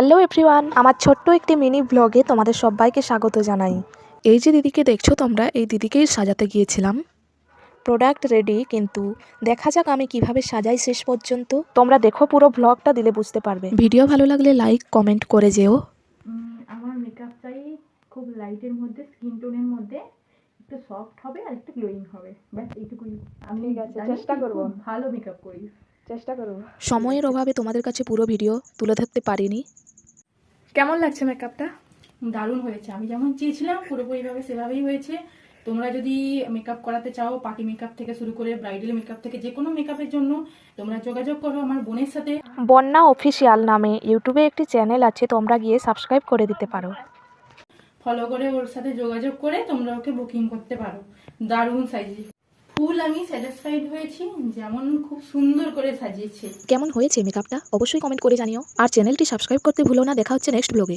Hello everyone, আমার ছোট্ট একটি মিনি ব্লগে তোমাদের সবাইকে স্বাগত জানাই। এই যে দিদিকে দেখছো তোমরা, এই দিদিকেই সাজাতে গিয়েছিলাম। প্রোডাক্ট রেডি, কিন্তু দেখা যাক আমি কিভাবে সাজাই শেষ পর্যন্ত। তোমরা দেখো পুরো ব্লগটা, দিলে বুঝতে পারবে। ভিডিও ভালো লাগলে লাইক কমেন্ট করে যেও। আমার মেকআপটাই খুব লাইটের মধ্যে, স্কিন টোনের মধ্যে, একটু সফট হবে আর একটু গ্লোয়িং হবে, ব্যাস এইটুকুই। আমি চেষ্টা করব, ভালো মেকআপ করি, চেষ্টা করব। সময়ের অভাবে তোমাদের কাছে পুরো ভিডিও তুলে ধরতে পারিনি। কেমন লাগছে মেকআপটা? দারুণ হয়েছে। আমি যেমন চেয়েছিলাম পুরোপুরিভাবে সেভাবেই হয়েছে। তোমরা যদি মেকআপ করাতে চাও, পার্টি মেকআপ থেকে শুরু করে ব্রাইডাল মেকআপ থেকে যে কোনো মেকআপের জন্য তোমরা যোগাযোগ করো আমার বোনের সাথে। বন্যা অফিসিয়াল নামে ইউটিউবে একটি চ্যানেল আছে, তোমরা গিয়ে সাবস্ক্রাইব করে দিতে পারো। ফলো করে ওর সাথে যোগাযোগ করে তোমরা ওকে বুকিং করতে পারো। দারুণ সাজিয়ে ফুল আমি স্যাটিসফাইড হয়েছি, যেমন খুব সুন্দর করে সাজিয়েছে। কেমন হয়েছে মেকআপটা অবশ্যই কমেন্ট করে জানিও, আর চ্যানেলটি সাবস্ক্রাইব করতে ভুলো না। দেখা হচ্ছে নেক্সট ব্লগে।